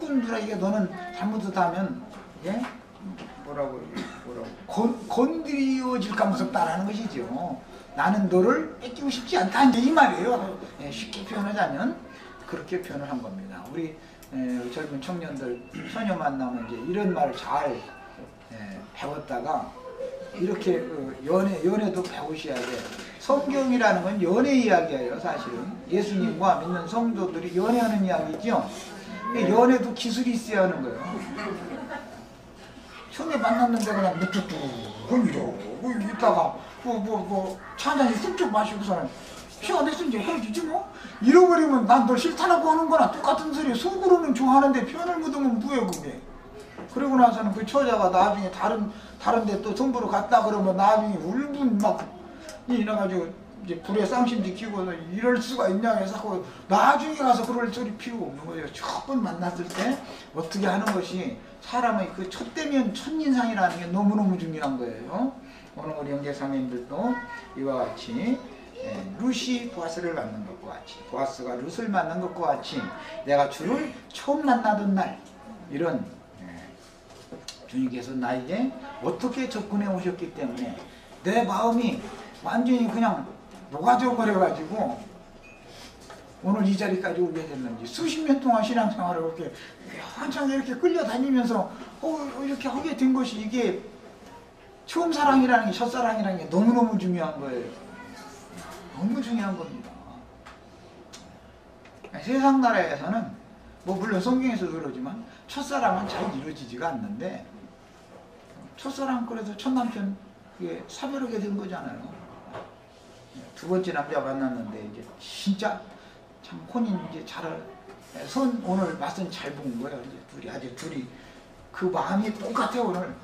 일꾼들에게 너는 잘못하면 예? 뭐라고 건드려질까 무섭다라는 것이죠. 나는 너를 뺏기고 싶지 않다 이 말이에요. 예, 쉽게 표현하자면 그렇게 표현을 한 겁니다. 우리 젊은 청년들 처녀 만나면 이제 이런 말을 잘 배웠다가 이렇게 연애도 배우셔야 돼. 성경이라는 건 연애 이야기예요. 사실은 예수님과 믿는 성도들이 연애하는 이야기죠. 연애도 기술이 있어야 하는 거예요. 처음에 만났는데 그냥 묵뚝뚝 이러고 있다가 차 한잔 훌쩍 마시고서는 시간 됐으면 이제 헤어지지 뭐. 잃어버리면 난 널 싫다라고 하는 거나 똑같은 소리. 속으로는 좋아하는데 표현을 묻으면 뭐예요 그게. 그러고 나서는 그 처자가 나중에 다른데 또 성부로 갔다 그러면 나중에 울분 막 이래가지고 이제 불에 쌍심 지키고 이럴 수가 있냐 해서 자꾸 나중에 가서 그럴 소리 필요가 없는 거예요. 처음 만났을 때 어떻게 하는 것이 사람의 그 첫대면 첫인상이라는 게 너무너무 중요한 거예요. 오늘 우리 형제자매님들도 이와 같이 룻이 보아스를 만난 것과 같이 보아스가 룻을 만난 것과 같이 내가 주를 처음 만나던 날 이런 주님께서 나에게 어떻게 접근해 오셨기 때문에 내 마음이 완전히 그냥 녹아져 버려가지고 오늘 이 자리까지 오게 됐는지 수십 년 동안 신앙생활을 그렇게 한창 이렇게 끌려다니면서 이렇게 하게 된 것이 이게 처음 사랑이라는 게 첫사랑이라는 게 너무너무 중요한 거예요. 너무 중요한 겁니다. 세상 나라에서는 뭐 물론 성경에서도 그러지만 첫사랑은 잘 이루어지지가 않는데 첫사랑 그래서 첫남편 그게 사별하게 된 거잖아요. 두 번째 남자 만났는데 이제 진짜 참 혼인 이제 오늘 맛은 잘 본 거예요. 이제 둘이 그 마음이 똑같아. 오늘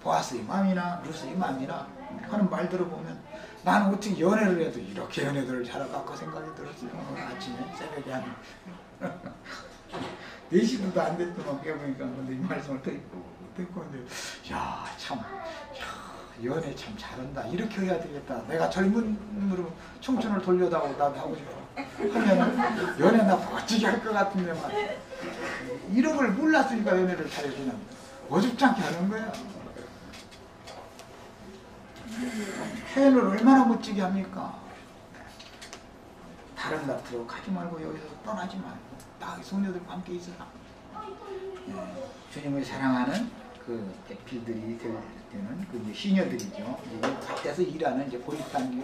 보아스의 마음이나 루스의 마음이나 하는 말 들어보면 나는 어떻게 연애를 해도 이렇게 연애들을 잘할까 생각이 들었어요. 오늘 아침에 새벽에 한 4시간도 안 됐더만 깨보니까 근데 이 말씀을 듣고 참 연애 참 잘한다. 이렇게 해야 되겠다. 내가 젊은으로 청춘을 돌려다오 나도 하고 싶어. 하면은 연애 나 멋지게 할 것 같은데 막 이런 걸 몰랐으니까 연애를 잘해주는 어줍지 않게 하는 거야. 표현을 얼마나 멋지게 합니까? 다른 데로 가지 말고 여기서 떠나지 말고 딱 소녀들과 함께 있어라. 주님을 사랑하는 그 대필들이 될 때는 그 이제 시녀들이죠. 이제 밭에서 일하는 이제 보리탄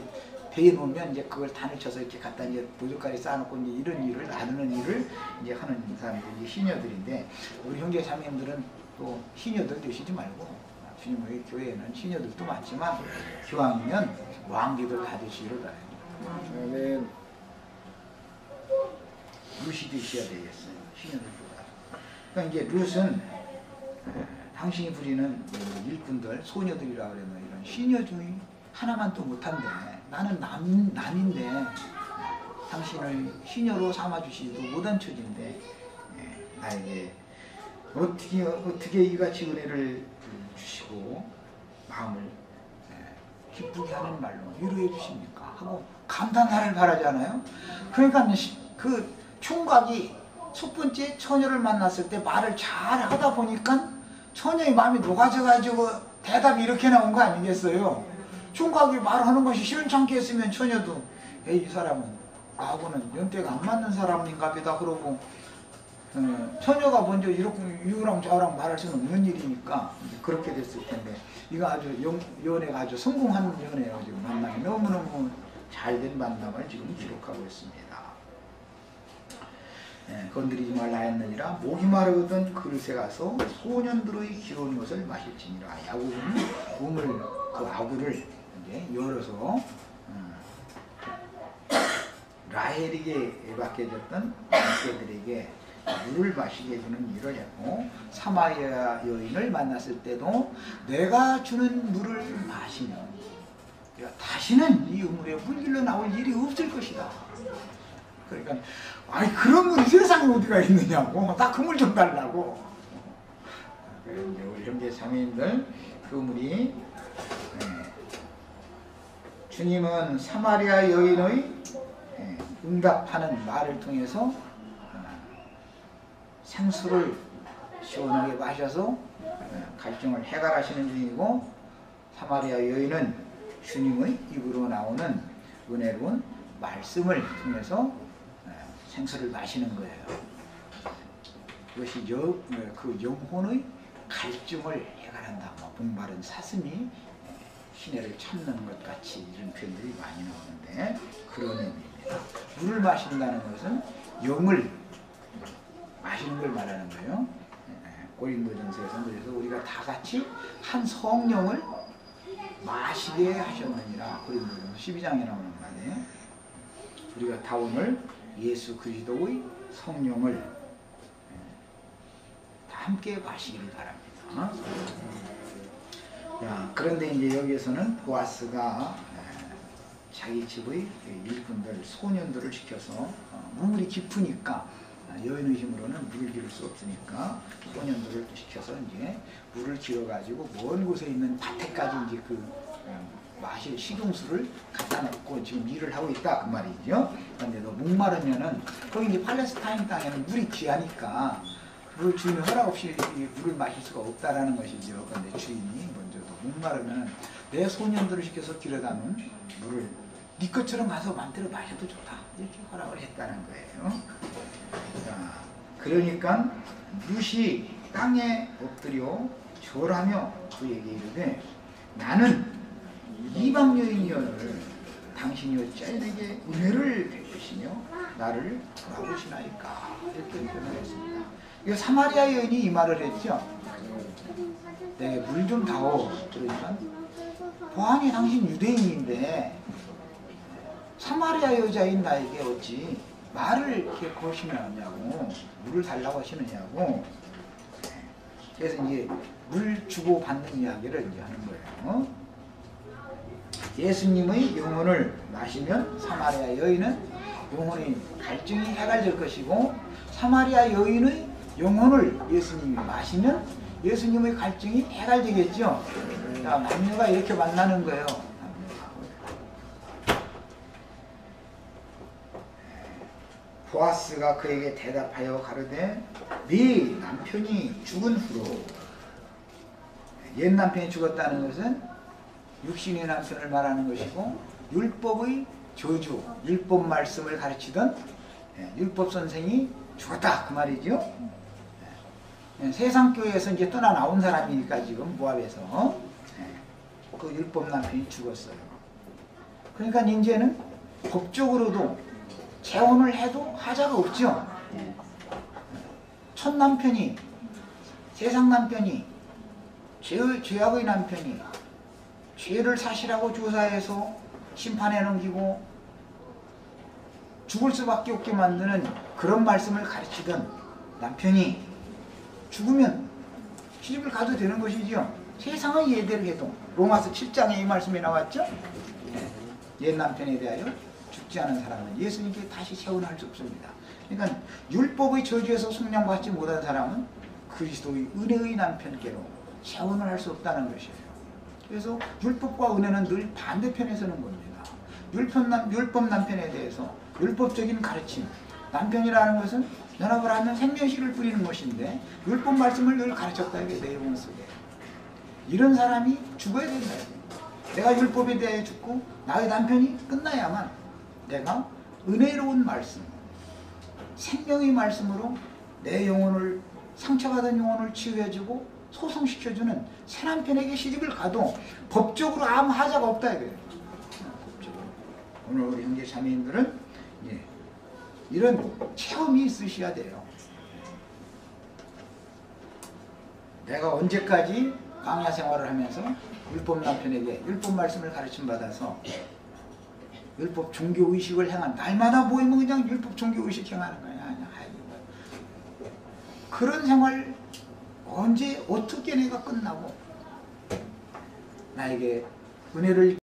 배에 놓으면 이제 그걸 단을 쳐서 이렇게 갖다 이제 보조가리 쌓아놓고 이제 이런 일을 나누는 일을 이제 하는 사람들이 시녀들인데 우리 형제 자매님들은 또 시녀들 되시지 말고 주님의 교회에는 시녀들도 많지만 기왕이면 왕비들 다 되시기를 바랍니다. 룻이 되셔야 되겠어요. 시녀들보다. 그러니까 이제 룻은 당신이 부리는 일꾼들, 소녀들이라고 그러면 이런 시녀 중에 하나만 또 못한데 나는 남인데 당신을 시녀로 삼아주시지도 못한 처지인데 나에게 어떻게 이같이 은혜를 주시고 마음을 기쁘게 하는 말로 위로해 주십니까? 하고 감탄하를 바라잖아요. 그러니까 그 총각이 첫 번째 처녀를 만났을 때 말을 잘 하다 보니까 처녀의 마음이 녹아져가지고 대답이 이렇게 나온 거 아니겠어요? 총각이 말하는 것이 시원찮게 했으면 처녀도 이 사람은 나하고는 연대가 안 맞는 사람인가 보다 그러고 처녀가 먼저 이렇게 이유랑 저랑 말할 수는 없는 일이니까 그렇게 됐을 텐데 이거 아주 연애가 아주 성공한 연애예요. 지금 만남이 너무너무 잘된 만남을 지금 기록하고 있습니다. 건드리지 말라 했느니라 목이 마르거든 그릇에 가서 소년들의 기로운 것을 마실지니라. 야곱은 그 아구를 이제 열어서 라헬에게 맡겨졌던 남자들에게 물을 마시게 해주는 일을 했고 사마리아 여인을 만났을 때도 내가 주는 물을 마시면 다시는 이 우물에 물길로 나올 일이 없을 것이다. 그러니까 아니 그런 물이 세상에 어디가 있느냐고 딱 그 물 좀 달라고. 우리 형제 자매님들 그 물이 주님은 사마리아 여인의 응답하는 말을 통해서 생수를 시원하게 마셔서 갈증을 해결하시는 중이고, 사마리아 여인은 주님의 입으로 나오는 은혜로운 말씀을 통해서 생수를 마시는 거예요. 그것이 그 영혼의 갈증을 해결한다. 목마른 사슴이 시내를 찾는 것 같이 이런 표현들이 많이 나오는데, 그런 의미입니다. 물을 마신다는 것은 영을 마시는 걸 말하는 거예요. 고린도전서에서 그래서 우리가 다 같이 한 성령을 마시게 하셨느니라. 고린도전서 12장에 나오는 말이에요. 우리가 다 오늘 예수 그리스도의 성령을 다 함께 마시기를 바랍니다. 그런데 이제 여기에서는 보아스가 자기 집의 일꾼들, 소년들을 시켜서 물이 깊으니까 여인의 힘으로는 물을 기를 수 없으니까 소년들을 시켜서 이제 물을 길어가지고 먼 곳에 있는 밭에까지 이제 그 마실 식용수를 갖다 놓고 지금 일을 하고 있다 그 말이죠. 그런데 너 목마르면은 거기 이제 팔레스타인 땅에는 물이 귀하니까 그 주인의 허락 없이 물을 마실 수가 없다라는 것이죠. 그런데 주인이 먼저도 목마르면 내 소년들을 시켜서 길어다 놓은 물을 네 것처럼 가서 만들어 마셔도 좋다 이렇게 허락을 했다는 거예요. 자, 그러니까 룻이 땅에 엎드려 절하며 그에게 이르되 나는 이방 여인이여를 당신이 어찌하여 내게 은혜를 베푸시며 나를 돌아보시나이까 이렇게 표현했습니다. 이거 사마리아 여인이 이 말을 했죠. 내게 물 좀 다오. 그러니까 보아하니 당신 유대인인데 사마리아 여자인 나에게 어찌 말을 이렇게 거시느냐고, 물을 달라고 하시느냐고. 그래서 이제 물 주고 받는 이야기를 이제 하는 거예요. 예수님의 영혼을 마시면 사마리아 여인은 영혼의 갈증이 해결될 것이고, 사마리아 여인의 영혼을 예수님이 마시면 예수님의 갈증이 해결되겠죠. 자, 남녀가 이렇게 만나는 거예요. 보아스가 그에게 대답하여 가로되 네 남편이 죽은 후로, 옛 남편이 죽었다는 것은 육신의 남편을 말하는 것이고, 율법의 저주, 율법 말씀을 가르치던 율법 선생이 죽었다 그 말이죠. 세상 교회에서 이제 떠나 나온 사람이니까 지금 모압에서 그 율법 남편이 죽었어요. 그러니까 이제는 법적으로도 재혼을 해도 하자가 없죠. 첫 남편이, 세상 남편이, 죄악의 남편이 죄를 사실하고 조사해서 심판해 넘기고 죽을 수밖에 없게 만드는 그런 말씀을 가르치던 남편이 죽으면 시집을 가도 되는 것이지요. 세상의 예대로 해도 로마서 7장에 이 말씀이 나왔죠. 옛 남편에 대하여 죽지 않은 사람은 예수님께 다시 재혼할 수 없습니다. 그러니까 율법의 저주에서 속량받지 못한 사람은 그리스도의 은혜의 남편께로 재혼을 할 수 없다는 것이에요. 그래서 율법과 은혜는 늘 반대편에 서는 겁니다. 율법 남편에 대해서 율법적인 가르침, 남편이라는 것은 연합을 하면 생명식을 뿌리는 것인데 율법 말씀을 늘 가르쳤다 이게 내용 속에. 이런 사람이 죽어야 된다. 내가 율법에 대해 죽고 나의 남편이 끝나야만 내가 은혜로운 말씀, 생명의 말씀으로 내 영혼을, 상처받은 영혼을 치유해주고 소성시켜주는 새 남편에게 시집을 가도 법적으로 아무 하자가 없다 이거예요. 법적으로. 오늘 우리 형제 자매님들은 이런 체험이 있으셔야 돼요. 내가 언제까지 광야 생활을 하면서 율법 남편에게 율법 말씀을 가르침 받아서 율법 종교의식을 행한, 날마다 모이면 그냥 율법 종교의식 행하는 거야. 아니야. 그런 생활 언제 어떻게 내가 끝나고 나에게 은혜를